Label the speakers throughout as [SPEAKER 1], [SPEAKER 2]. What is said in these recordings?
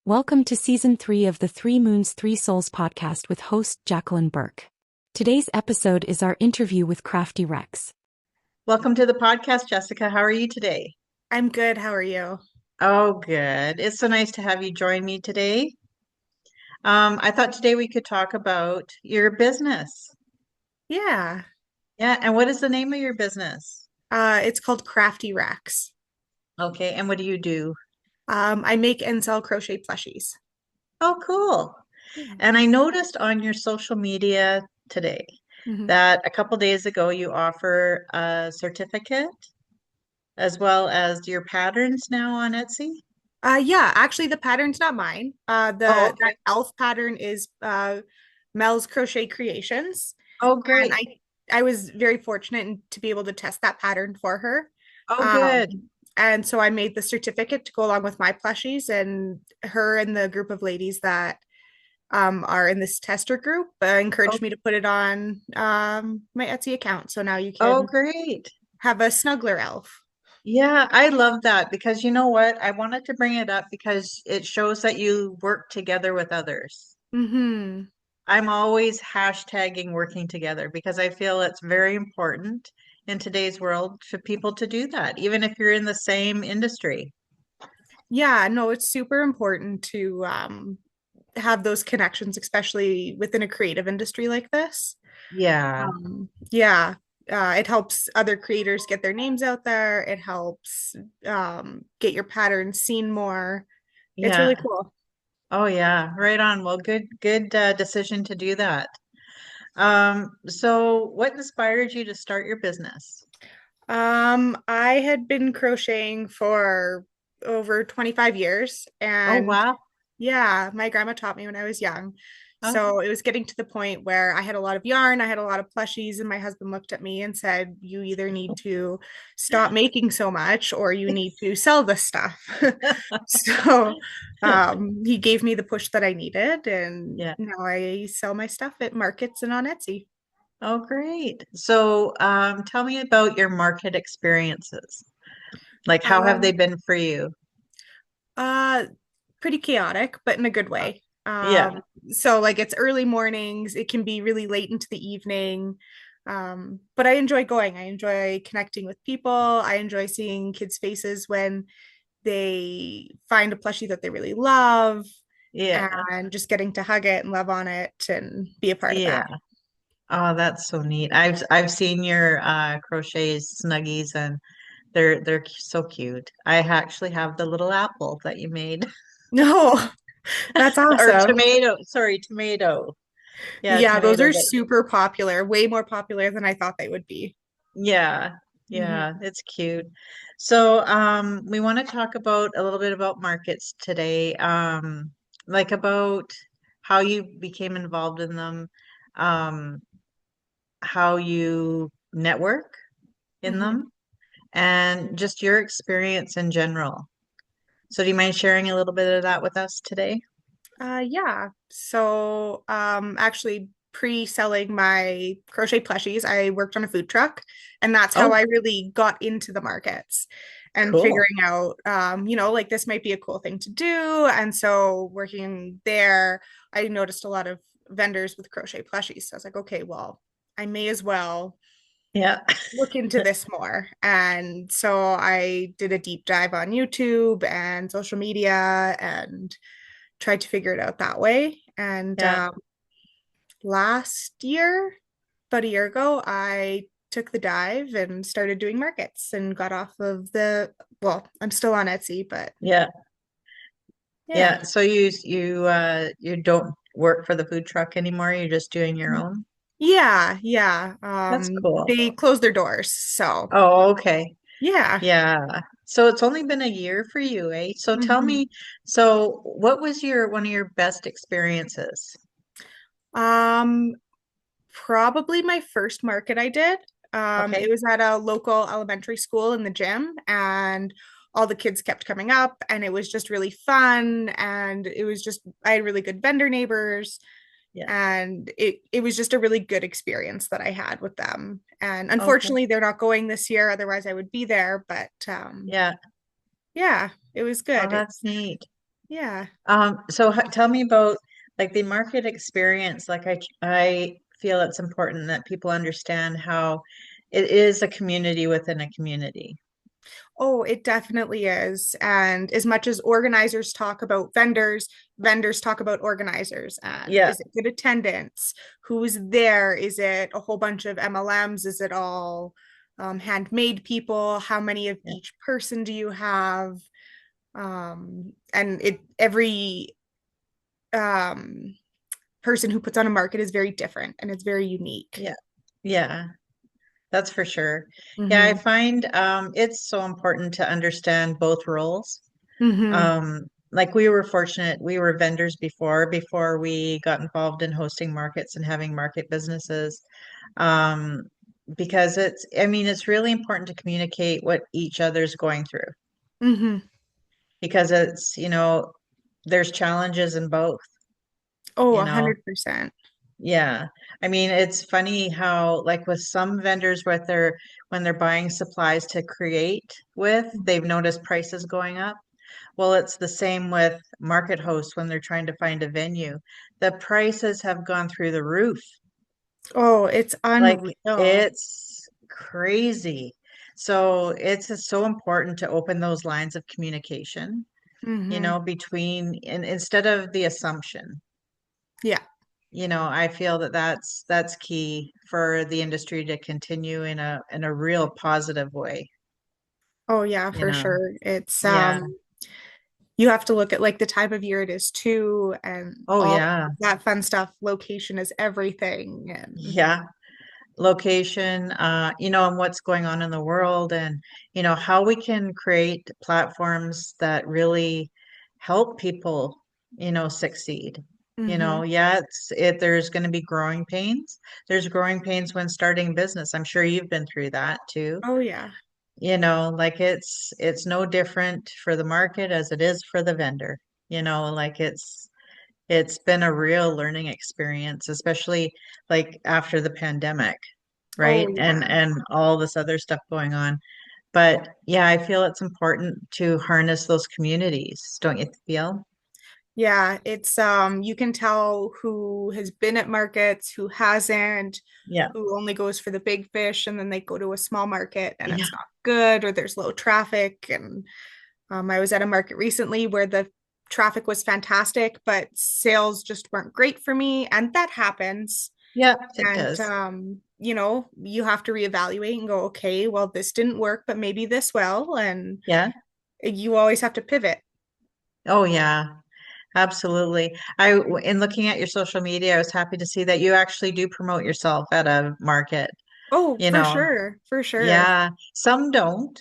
[SPEAKER 1] Welcome to Season 3 of the Three Moons, Three Souls podcast with host Jacqueline Burke. Today's episode is our interview with Crafty Rexx.
[SPEAKER 2] Welcome to the podcast, Jessica. How are you today?
[SPEAKER 3] I'm good. How are you?
[SPEAKER 2] Oh, good. It's so nice to have you join me today. I thought today we could talk about your business.
[SPEAKER 3] Yeah.
[SPEAKER 2] Yeah, and what is the name of your business?
[SPEAKER 3] It's called Crafty Rexx.
[SPEAKER 2] Okay, and what do you do?
[SPEAKER 3] I make and sell crochet plushies.
[SPEAKER 2] Oh, cool.
[SPEAKER 3] Yeah.
[SPEAKER 2] And I noticed on your social media today
[SPEAKER 3] hmm
[SPEAKER 2] that a couple days ago you offer a certificate as well as your patterns now on Etsy.
[SPEAKER 3] Yeah, actually the pattern's not mine.
[SPEAKER 2] Oh,
[SPEAKER 3] That
[SPEAKER 2] okay.
[SPEAKER 3] elf pattern is Mel's Crochet Creations.
[SPEAKER 2] Oh,
[SPEAKER 3] And
[SPEAKER 2] great.
[SPEAKER 3] I was very fortunate to be able to test that pattern for her.
[SPEAKER 2] Oh, good.
[SPEAKER 3] Um, and so I made the certificate to go along with my plushies, and her and the group of ladies that are in this tester group
[SPEAKER 2] Oh,
[SPEAKER 3] encouraged me to put it on my Etsy account. So now you
[SPEAKER 2] oh,
[SPEAKER 3] can
[SPEAKER 2] great.
[SPEAKER 3] have a snuggler elf.
[SPEAKER 2] Yeah, I love that because you know what? I wanted to bring it up because it shows that you work together with others.
[SPEAKER 3] hmm
[SPEAKER 2] I'm always hashtagging working together because I feel it's very important in today's world for people to do that, even if you're in the same industry.
[SPEAKER 3] Yeah, no, it's super important to have those connections, especially within a creative industry like this.
[SPEAKER 2] Yeah,
[SPEAKER 3] Yeah, it helps other creators get their names out there. It helps get your patterns seen more. It's really
[SPEAKER 2] yeah.
[SPEAKER 3] cool.
[SPEAKER 2] Oh, yeah. Right on. Well, good decision to do that. So what inspired you to start your business?
[SPEAKER 3] I had been crocheting for over 25 years,
[SPEAKER 2] Oh,
[SPEAKER 3] and
[SPEAKER 2] wow.
[SPEAKER 3] yeah, my grandma taught me when I was young.
[SPEAKER 2] Okay.
[SPEAKER 3] So it was getting to the point where I had a lot of yarn, I had a lot of plushies, and my husband looked at me and said, "You either need to stop making so much or you need to sell this stuff." So he gave me the push that I needed, and
[SPEAKER 2] Yeah.
[SPEAKER 3] now I sell my stuff at markets and on Etsy.
[SPEAKER 2] Oh, great. So, tell me about your market experiences. Like, how have they
[SPEAKER 3] Um,
[SPEAKER 2] been for you?
[SPEAKER 3] uh, Pretty chaotic, but in a good
[SPEAKER 2] Uh,
[SPEAKER 3] way.
[SPEAKER 2] Yeah,
[SPEAKER 3] So like it's early mornings, it can be really late into the evening. But I enjoy going. I enjoy connecting with people. I enjoy seeing kids' faces when they find a plushie that they really love
[SPEAKER 2] yeah,
[SPEAKER 3] and just getting to hug it and love on it and be a part of
[SPEAKER 2] yeah.
[SPEAKER 3] that.
[SPEAKER 2] Oh, that's so neat. I've seen your crochets, snuggies, and they're so cute. I actually have the little apple that you made,
[SPEAKER 3] No, that's
[SPEAKER 2] or
[SPEAKER 3] awesome.
[SPEAKER 2] tomato. Sorry, tomato. Yeah,
[SPEAKER 3] Yeah, those
[SPEAKER 2] tomato.
[SPEAKER 3] are
[SPEAKER 2] That
[SPEAKER 3] super popular, way more popular than I thought they would be.
[SPEAKER 2] yeah,
[SPEAKER 3] Mhm.
[SPEAKER 2] yeah. It's cute. So, we want to talk about a little bit about markets today. Like about how you became involved in them. Um, how you network in
[SPEAKER 3] Mhm.
[SPEAKER 2] them, and just your experience in general. So, do you mind sharing a little bit of that with us today?
[SPEAKER 3] Yeah. So, actually, pre-selling my crochet plushies, I worked on a food truck, and that's how
[SPEAKER 2] Oh,
[SPEAKER 3] I really got into the markets and
[SPEAKER 2] cool.
[SPEAKER 3] figuring out, like this might be a cool thing to do. And so, working there, I noticed a lot of vendors with crochet plushies. So I was like, okay, well, I may as well
[SPEAKER 2] Yeah.
[SPEAKER 3] look into this more. And so I did a deep dive on YouTube and social media and tried to figure it out that way. And
[SPEAKER 2] Yeah.
[SPEAKER 3] last year, about a year ago, I took the dive and started doing markets and got off of well, I'm still on Etsy, but
[SPEAKER 2] Yeah.
[SPEAKER 3] yeah.
[SPEAKER 2] Yeah. So you don't work for the food truck anymore. You're just doing your own.
[SPEAKER 3] Yeah, yeah.
[SPEAKER 2] That's cool.
[SPEAKER 3] They closed their doors. So
[SPEAKER 2] Oh, okay.
[SPEAKER 3] yeah.
[SPEAKER 2] Yeah. So it's only been a year for you, eh? So tell
[SPEAKER 3] Mhm.
[SPEAKER 2] me, so what was your one of your best experiences?
[SPEAKER 3] Um, Probably my first market I did. It
[SPEAKER 2] Okay.
[SPEAKER 3] was at a local elementary school in the gym, and all the kids kept coming up, and it was just really fun. And it was just, I had really good vendor neighbors,
[SPEAKER 2] Yeah.
[SPEAKER 3] and it was just a really good experience that I had with them. And
[SPEAKER 2] Okay.
[SPEAKER 3] unfortunately, they're not going this year, otherwise I would be there. But
[SPEAKER 2] Yeah.
[SPEAKER 3] yeah, it was
[SPEAKER 2] Oh,
[SPEAKER 3] good.
[SPEAKER 2] that's
[SPEAKER 3] It's
[SPEAKER 2] neat.
[SPEAKER 3] Yeah.
[SPEAKER 2] So tell me about like the market experience. Like I feel it's important that people understand how it is a community within a community.
[SPEAKER 3] Oh, it definitely is. And as much as organizers talk about vendors, vendors talk about organizers. And
[SPEAKER 2] Yeah,
[SPEAKER 3] is it good attendance? Who's there? Is it a whole bunch of MLMs? Is it all handmade people? How many of
[SPEAKER 2] yeah,
[SPEAKER 3] each person do you have? And it every um, person who puts on a market is very different and it's very unique.
[SPEAKER 2] yeah, yeah. That's for sure. Yeah, I
[SPEAKER 3] Mm-hmm.
[SPEAKER 2] find it's so important to understand both roles.
[SPEAKER 3] Mm-hmm.
[SPEAKER 2] Like we were fortunate, we were vendors before we got involved in hosting markets and having market businesses. Um, because I mean, it's really important to communicate what each other's going through
[SPEAKER 3] Mm-hmm.
[SPEAKER 2] because there's challenges in both,
[SPEAKER 3] Oh,
[SPEAKER 2] you know.
[SPEAKER 3] 100%.
[SPEAKER 2] Yeah. I mean, it's funny how like with some vendors when they're buying supplies to create with, they've noticed prices going up. Well, it's the same with market hosts when they're trying to find a venue. The prices have gone through the roof.
[SPEAKER 3] Oh, it's
[SPEAKER 2] Like
[SPEAKER 3] unreal.
[SPEAKER 2] it's crazy. So it's just so important to open those lines of communication,
[SPEAKER 3] Mm-hmm.
[SPEAKER 2] between and instead of the assumption.
[SPEAKER 3] Yeah.
[SPEAKER 2] I feel that that's key for the industry to continue in a real positive way,
[SPEAKER 3] Oh yeah,
[SPEAKER 2] you
[SPEAKER 3] for
[SPEAKER 2] know.
[SPEAKER 3] sure. It's
[SPEAKER 2] Yeah.
[SPEAKER 3] you have to look at like the time of year it is too and
[SPEAKER 2] Oh
[SPEAKER 3] all
[SPEAKER 2] yeah.
[SPEAKER 3] that fun stuff. Location is everything and
[SPEAKER 2] Yeah. Location, and what's going on in the world and how we can create platforms that really help people, succeed.
[SPEAKER 3] hmm
[SPEAKER 2] Yeah, there's going to be growing pains. There's growing pains when starting business. I'm sure you've been through that too.
[SPEAKER 3] oh yeah.
[SPEAKER 2] Like it's no different for the market as it is for the vendor. Like it's been a real learning experience, especially like after the pandemic,
[SPEAKER 3] Oh
[SPEAKER 2] right? And
[SPEAKER 3] yeah.
[SPEAKER 2] and all this other stuff going on. But yeah, I feel it's important to harness those communities, don't you feel?
[SPEAKER 3] Yeah, it's you can tell who has been at markets, who hasn't,
[SPEAKER 2] Yeah.
[SPEAKER 3] who only goes for the big fish and then they go to a small market and
[SPEAKER 2] Yeah.
[SPEAKER 3] it's not good or there's low traffic and I was at a market recently where the traffic was fantastic, but sales just weren't great for me. And that happens.
[SPEAKER 2] Yeah, it
[SPEAKER 3] And,
[SPEAKER 2] does.
[SPEAKER 3] you have to reevaluate and go, okay, well, this didn't work, but maybe this will. And
[SPEAKER 2] Yeah.
[SPEAKER 3] you always have to pivot.
[SPEAKER 2] Oh yeah. Absolutely. In looking at your social media, I was happy to see that you actually do promote yourself at a market,
[SPEAKER 3] Oh,
[SPEAKER 2] you
[SPEAKER 3] for
[SPEAKER 2] know.
[SPEAKER 3] sure. For sure.
[SPEAKER 2] Yeah, some don't,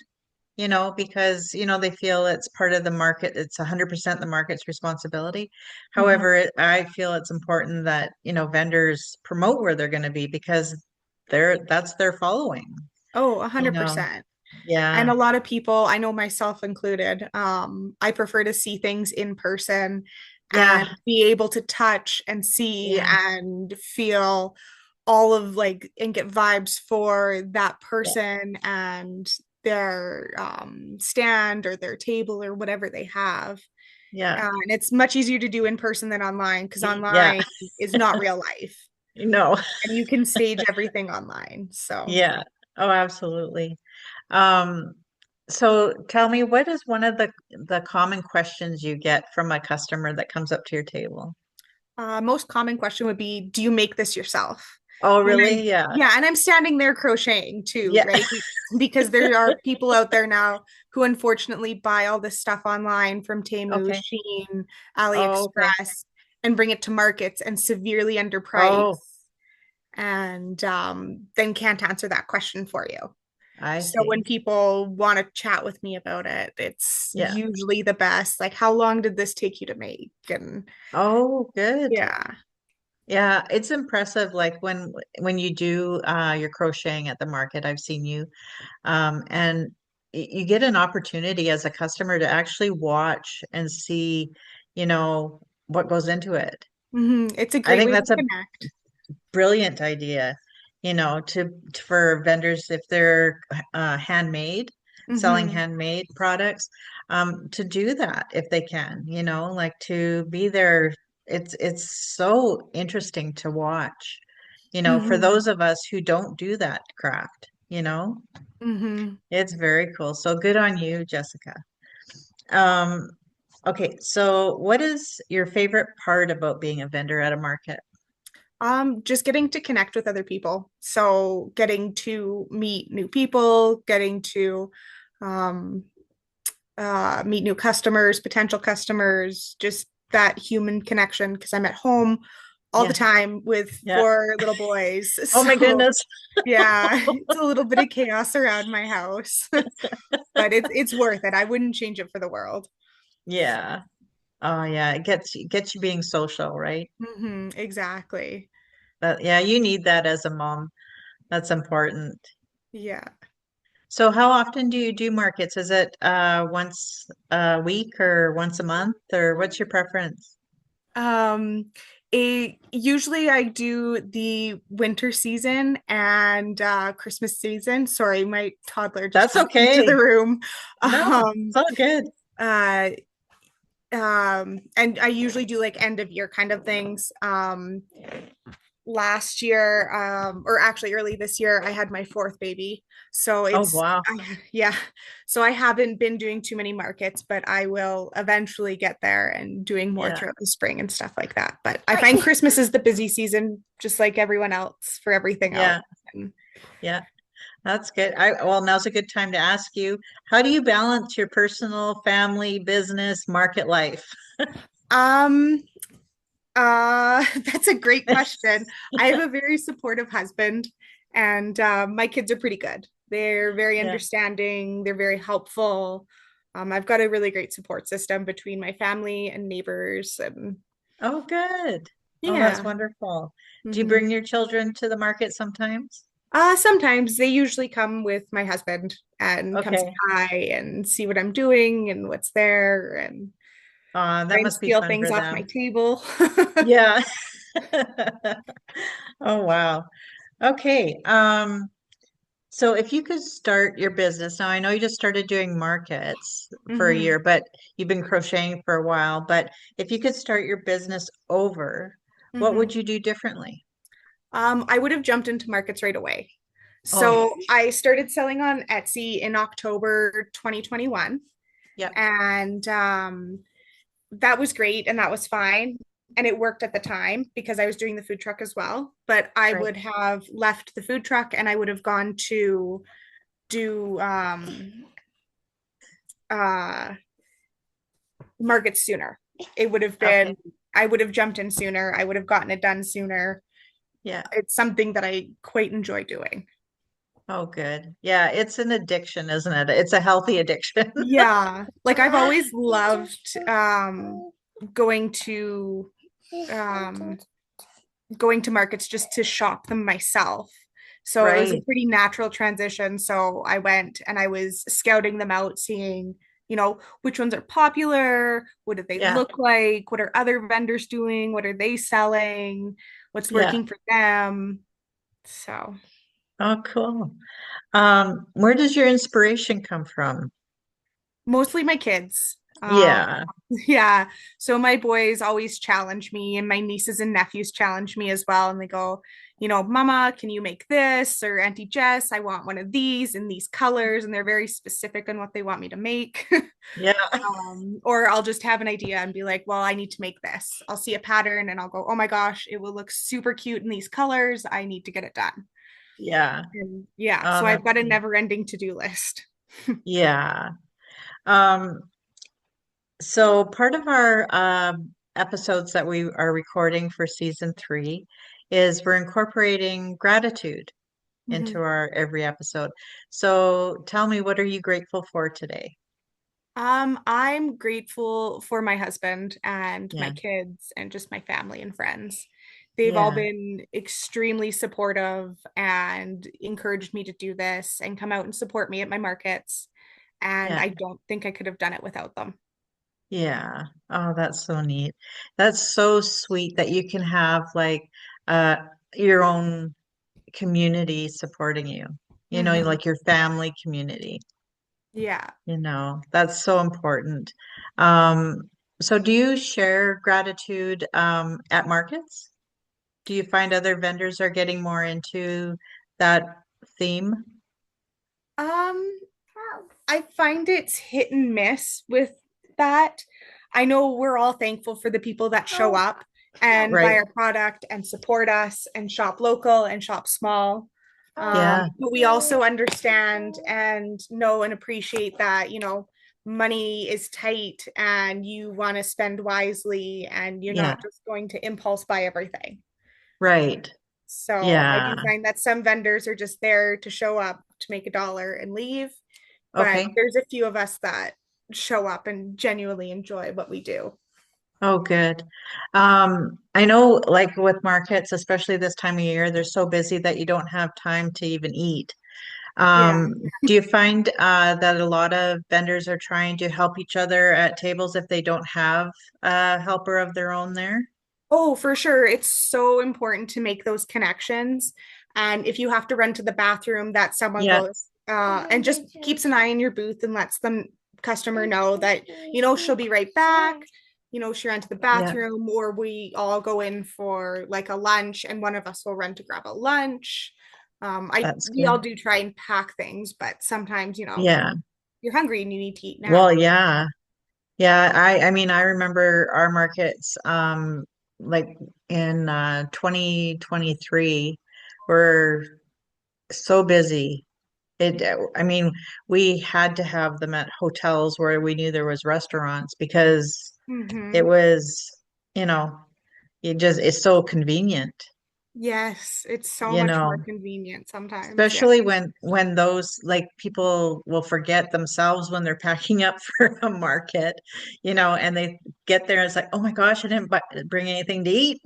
[SPEAKER 2] because, they feel it's part of the market. It's 100% the market's responsibility.
[SPEAKER 3] Mhm.
[SPEAKER 2] However, I feel it's important that, vendors promote where they're going to be because that's their following,
[SPEAKER 3] Oh,
[SPEAKER 2] you know.
[SPEAKER 3] 100%. And
[SPEAKER 2] Yeah.
[SPEAKER 3] a lot of people, I know myself included, I prefer to see things in person and
[SPEAKER 2] Yeah.
[SPEAKER 3] be able to touch and see
[SPEAKER 2] Yeah.
[SPEAKER 3] and feel all of like and get vibes for that
[SPEAKER 2] Yeah.
[SPEAKER 3] person and their stand or their table or whatever they have.
[SPEAKER 2] Yeah.
[SPEAKER 3] And it's much easier to do in person than online because
[SPEAKER 2] Yeah.
[SPEAKER 3] online is not real life
[SPEAKER 2] No.
[SPEAKER 3] and you can stage everything online. So,
[SPEAKER 2] Yeah. Oh, absolutely. Um, so tell me, what is one of the common questions you get from a customer that comes up to your table?
[SPEAKER 3] most common question would be, do you make this yourself?
[SPEAKER 2] Oh,
[SPEAKER 3] When
[SPEAKER 2] really?
[SPEAKER 3] I'm,
[SPEAKER 2] Yeah.
[SPEAKER 3] yeah, and I'm standing there crocheting too,
[SPEAKER 2] Yeah.
[SPEAKER 3] right? Because there are people out there now who unfortunately buy all this stuff online from Temu,
[SPEAKER 2] Okay.
[SPEAKER 3] Shein,
[SPEAKER 2] Oh, okay.
[SPEAKER 3] AliExpress, and bring it to markets and severely underprice
[SPEAKER 2] Oh,
[SPEAKER 3] and then can't answer that question for you.
[SPEAKER 2] I
[SPEAKER 3] So when
[SPEAKER 2] see.
[SPEAKER 3] people want to chat with me about it, it's
[SPEAKER 2] Yeah.
[SPEAKER 3] usually the best. Like, how long did this take you to make? And
[SPEAKER 2] Oh, good.
[SPEAKER 3] yeah.
[SPEAKER 2] Yeah, it's impressive. Like when you do your crocheting at the market, I've seen you, and you get an opportunity as a customer to actually watch and see, what goes into it.
[SPEAKER 3] It's a
[SPEAKER 2] I
[SPEAKER 3] great
[SPEAKER 2] think
[SPEAKER 3] way to
[SPEAKER 2] that's a
[SPEAKER 3] connect.
[SPEAKER 2] brilliant idea, for vendors if they're handmade. selling
[SPEAKER 3] Mm-hmm.
[SPEAKER 2] handmade products, to do that if they can, like to be there. It's so interesting to watch, for
[SPEAKER 3] Mm-hmm.
[SPEAKER 2] those of us who don't do that craft.
[SPEAKER 3] Mm-hmm.
[SPEAKER 2] It's very cool. So good on you, Jessica. Um, okay, so what is your favorite part about being a vendor at a market?
[SPEAKER 3] Just getting to connect with other people. So getting to meet new people, getting to um, meet new customers, potential customers, just that human connection because I'm at home all the
[SPEAKER 2] Yeah,
[SPEAKER 3] time with
[SPEAKER 2] yeah.
[SPEAKER 3] four little boys.
[SPEAKER 2] Oh my
[SPEAKER 3] So
[SPEAKER 2] goodness.
[SPEAKER 3] yeah, it's a little bit of chaos around my house, but it's worth it. I wouldn't change it for the world.
[SPEAKER 2] Yeah. Oh yeah, it gets you being social, right?
[SPEAKER 3] Exactly.
[SPEAKER 2] But yeah, you need that as a mom. That's important.
[SPEAKER 3] Yeah.
[SPEAKER 2] So how often do you do markets? Is it once a week or once a month, or what's your preference?
[SPEAKER 3] Um, usually I do the winter season and Christmas season. Sorry, my toddler just
[SPEAKER 2] That's
[SPEAKER 3] popped into the
[SPEAKER 2] okay.
[SPEAKER 3] room.
[SPEAKER 2] No, it's
[SPEAKER 3] Um,
[SPEAKER 2] all good.
[SPEAKER 3] uh, and I usually do like end of year kind of things. Last year, or actually early this year, I had my fourth baby. So
[SPEAKER 2] Oh
[SPEAKER 3] it's,
[SPEAKER 2] wow.
[SPEAKER 3] yeah. So I haven't been doing too many markets, but I will eventually get there and doing more
[SPEAKER 2] Yeah.
[SPEAKER 3] throughout the spring and stuff like that. But I find Christmas is the busy season, just like everyone else for everything else.
[SPEAKER 2] Yeah.
[SPEAKER 3] And,
[SPEAKER 2] Yeah. That's good. Well, now's a good time to ask you, how do you balance your personal, family, business, market life?
[SPEAKER 3] um, that's a great question. I have a very supportive husband, and my kids are pretty good. They're very
[SPEAKER 2] Yeah.
[SPEAKER 3] understanding, they're very helpful. I've got a really great support system between my family and neighbors, and
[SPEAKER 2] Oh, good. Oh, that's
[SPEAKER 3] yeah.
[SPEAKER 2] wonderful. Do you
[SPEAKER 3] hmm
[SPEAKER 2] bring your children to the market sometimes?
[SPEAKER 3] Sometimes they usually come with my husband and come say
[SPEAKER 2] Okay.
[SPEAKER 3] hi and see what I'm doing and what's there and
[SPEAKER 2] That
[SPEAKER 3] try and
[SPEAKER 2] must be
[SPEAKER 3] steal
[SPEAKER 2] fun
[SPEAKER 3] things
[SPEAKER 2] for
[SPEAKER 3] off my
[SPEAKER 2] them.
[SPEAKER 3] table.
[SPEAKER 2] Yeah. Oh, wow. Okay. So if you could start your business, now I know you just started doing markets for a
[SPEAKER 3] hmm
[SPEAKER 2] year, but you've been crocheting for a while, but if you could start your business over, what
[SPEAKER 3] hmm
[SPEAKER 2] would you do differently?
[SPEAKER 3] I would have jumped into markets right away.
[SPEAKER 2] Oh,
[SPEAKER 3] So I started selling on Etsy in October 2021,
[SPEAKER 2] yeah,
[SPEAKER 3] and that was great and that was fine. And it worked at the time because I was doing the food truck as well. But I
[SPEAKER 2] right.
[SPEAKER 3] would have left the food truck and I would have gone to do uh, markets sooner. It would have
[SPEAKER 2] Okay.
[SPEAKER 3] been, I would have jumped in sooner. I would have gotten it done sooner.
[SPEAKER 2] Yeah.
[SPEAKER 3] It's something that I quite enjoy doing.
[SPEAKER 2] Oh, good. Yeah, it's an addiction, isn't it? It's a healthy addiction.
[SPEAKER 3] Yeah, like I've always loved going to um going to markets just to shop them myself. So it was a
[SPEAKER 2] Right.
[SPEAKER 3] pretty natural transition. So I went and I was scouting them out, seeing, which ones are popular, what do they
[SPEAKER 2] Yeah.
[SPEAKER 3] look like, what are other vendors doing, what are they selling, what's
[SPEAKER 2] Yeah.
[SPEAKER 3] working for them. So
[SPEAKER 2] Oh, cool. Where does your inspiration come from?
[SPEAKER 3] mostly my kids.
[SPEAKER 2] Yeah.
[SPEAKER 3] Yeah. So my boys always challenge me, and my nieces and nephews challenge me as well. And they go, Mama, can you make this? Or Auntie Jess, I want one of these in these colors. And they're very specific on what they want me to make.
[SPEAKER 2] Yeah.
[SPEAKER 3] Or I'll just have an idea and be like, well, I need to make this. I'll see a pattern and I'll go, oh my gosh, it will look super cute in these colors. I need to get it done.
[SPEAKER 2] Yeah.
[SPEAKER 3] And yeah.
[SPEAKER 2] Oh,
[SPEAKER 3] So I've
[SPEAKER 2] that's
[SPEAKER 3] got a
[SPEAKER 2] neat.
[SPEAKER 3] never ending to do list.
[SPEAKER 2] Yeah. Um, so part of our episodes that we are recording for season 3 is we're incorporating gratitude into
[SPEAKER 3] Mhm.
[SPEAKER 2] our every episode. So tell me, what are you grateful for today?
[SPEAKER 3] I'm grateful for my husband and my
[SPEAKER 2] Yeah.
[SPEAKER 3] kids and just my family and friends. They've all
[SPEAKER 2] Yeah.
[SPEAKER 3] been extremely supportive and encouraged me to do this and come out and support me at my markets. And
[SPEAKER 2] Yeah.
[SPEAKER 3] I don't think I could have done it without them.
[SPEAKER 2] Yeah. Oh, that's so neat. That's so sweet that you can have like uh your own community supporting you.
[SPEAKER 3] Mhm.
[SPEAKER 2] Like your family community.
[SPEAKER 3] Yeah.
[SPEAKER 2] That's so important. Um, so do you share gratitude at markets? Do you find other vendors are getting more into that theme?
[SPEAKER 3] Um, I find it's hit and miss with that. I know we're all thankful for the people that show up and buy
[SPEAKER 2] Right.
[SPEAKER 3] our product and support us and shop local and shop small.
[SPEAKER 2] Yeah.
[SPEAKER 3] But we also understand and know and appreciate that, money is tight and you want to spend wisely and you're
[SPEAKER 2] Yeah.
[SPEAKER 3] not just going to impulse buy everything.
[SPEAKER 2] Right.
[SPEAKER 3] So I do
[SPEAKER 2] Yeah.
[SPEAKER 3] find that some vendors are just there to show up to make a dollar and leave. But
[SPEAKER 2] Okay.
[SPEAKER 3] there's a few of us that show up and genuinely enjoy what we do.
[SPEAKER 2] Oh, good. I know like with markets, especially this time of year, they're so busy that you don't have time to even eat.
[SPEAKER 3] Yeah.
[SPEAKER 2] Do you find that a lot of vendors are trying to help each other at tables if they don't have a helper of their own there?
[SPEAKER 3] Oh, for sure. It's so important to make those connections. And if you have to run to the bathroom, that someone
[SPEAKER 2] Yeah.
[SPEAKER 3] goes and just keeps an eye on your booth and lets the customer know that, she'll be right back. She ran to the
[SPEAKER 2] Yeah.
[SPEAKER 3] bathroom, or we all go in for like a lunch and one of us will run to grab a lunch.
[SPEAKER 2] That's
[SPEAKER 3] We all
[SPEAKER 2] good.
[SPEAKER 3] do try and pack things, but sometimes,
[SPEAKER 2] Yeah.
[SPEAKER 3] you're hungry and you need to eat
[SPEAKER 2] Well,
[SPEAKER 3] now.
[SPEAKER 2] yeah. Yeah, I mean, I remember our markets like in 2023 were so busy. I mean, we had to have them at hotels where we knew there was restaurants because it
[SPEAKER 3] Hmm.
[SPEAKER 2] was, you know, it's so convenient,
[SPEAKER 3] Yes, it's so
[SPEAKER 2] you
[SPEAKER 3] much more
[SPEAKER 2] know.
[SPEAKER 3] convenient sometimes. Yeah.
[SPEAKER 2] Especially when those like people will forget themselves when they're packing up for a market, and they get there and it's like, oh my gosh, I didn't bring anything to eat,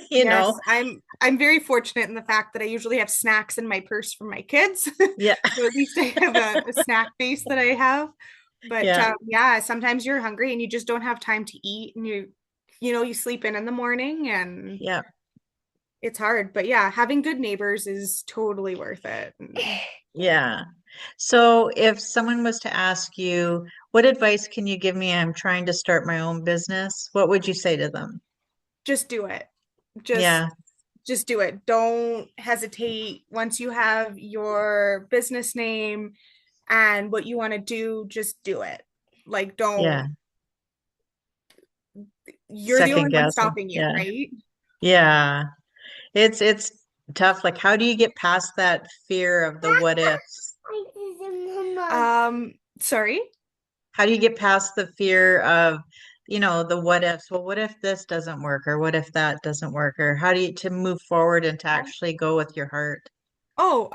[SPEAKER 2] you
[SPEAKER 3] Yes,
[SPEAKER 2] know?
[SPEAKER 3] I'm very fortunate in the fact that I usually have snacks in my purse for my kids.
[SPEAKER 2] Yeah,
[SPEAKER 3] So at least I have a snack base that I have. But
[SPEAKER 2] yeah,
[SPEAKER 3] yeah, sometimes you're hungry and you just don't have time to eat and you sleep in the morning and
[SPEAKER 2] yeah,
[SPEAKER 3] it's hard. But yeah, having good neighbors is totally worth it.
[SPEAKER 2] yeah. So if someone was to ask you, what advice can you give me? I'm trying to start my own business. What would you say to them?
[SPEAKER 3] Just do it. Just
[SPEAKER 2] Yeah,
[SPEAKER 3] just do it. Don't hesitate. Once you have your business name and what you want to do, just do it. Like,
[SPEAKER 2] yeah.
[SPEAKER 3] you're the
[SPEAKER 2] Second
[SPEAKER 3] only one
[SPEAKER 2] guessing.
[SPEAKER 3] stopping you,
[SPEAKER 2] Yeah,
[SPEAKER 3] right?
[SPEAKER 2] yeah. It's tough. Like, how do you get past that fear of the what ifs?
[SPEAKER 3] Sorry.
[SPEAKER 2] How do you get past the fear of, the what ifs? Well, what if this doesn't work, or what if that doesn't work, or how do you to move forward and to actually go with your heart?
[SPEAKER 3] Oh,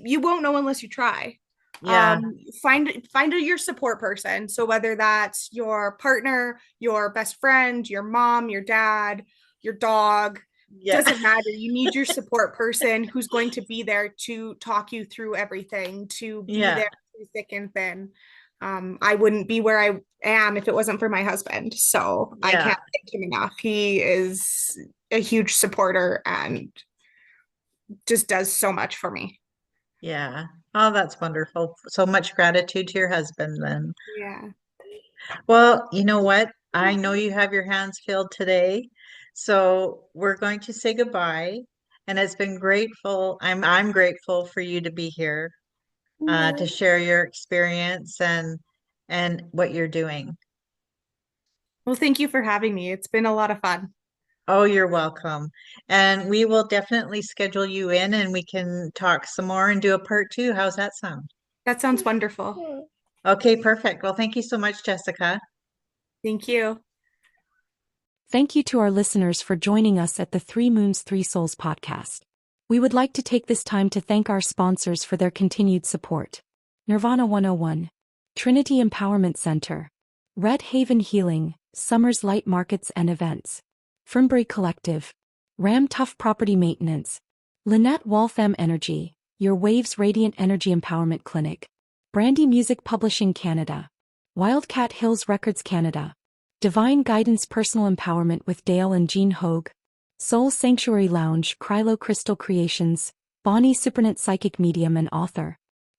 [SPEAKER 3] you won't know unless you try.
[SPEAKER 2] Yeah,
[SPEAKER 3] Find your support person. So whether that's your partner, your best friend, your mom, your dad, your dog,
[SPEAKER 2] yeah,
[SPEAKER 3] doesn't matter. You need your support person who's going to be there to talk you through everything, to be
[SPEAKER 2] yeah,
[SPEAKER 3] there through thick and thin. I wouldn't be where I am if it wasn't for my husband. So I
[SPEAKER 2] yeah,
[SPEAKER 3] can't thank him enough. He is a huge supporter and just does so much for me.
[SPEAKER 2] yeah. Oh, that's wonderful. So much gratitude to your husband then.
[SPEAKER 3] Yeah.
[SPEAKER 2] Well, you know what? I know you have your hands filled today, so we're going to say goodbye. And it's been grateful. I'm grateful for you to be here, to share your experience and what you're doing.
[SPEAKER 3] Well, thank you for having me. It's been a lot of fun.
[SPEAKER 2] Oh, you're welcome. And we will definitely schedule you in and we can talk some more and do a part two. How's that sound?
[SPEAKER 3] That sounds wonderful.
[SPEAKER 2] Okay, perfect. Well, thank you so much, Jessica.
[SPEAKER 3] Thank you.
[SPEAKER 1] Thank you to our listeners for joining us at the Three Moons, Three Souls podcast. We would like to take this time to thank our sponsors for their continued support. Nirvana 101, Trinity Empowerment Center, Red Haven Healing, Summers Light Markets and Events, Fernbury Collective, Ram Tough Property Maintenance, Lynette Waltham Energy, Your Waves Radiant Energy Empowerment Clinic, Brandy Music Publishing Canada, Wildcat Hills Records Canada, Divine Guidance Personal Empowerment with Dale and Jean Hogue, Soul Sanctuary Lounge, Krylo Crystal Creations, Bonnie Cypriot Psychic Medium and Author,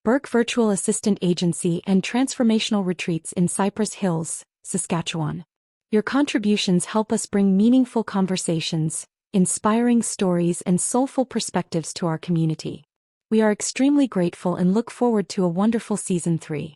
[SPEAKER 1] Burke Virtual Assistant Agency and Transformational Retreats in Cypress Hills, Saskatchewan. Your contributions help us bring meaningful conversations, inspiring stories, and soulful perspectives to our community. We are extremely grateful and look forward to a wonderful Season 3.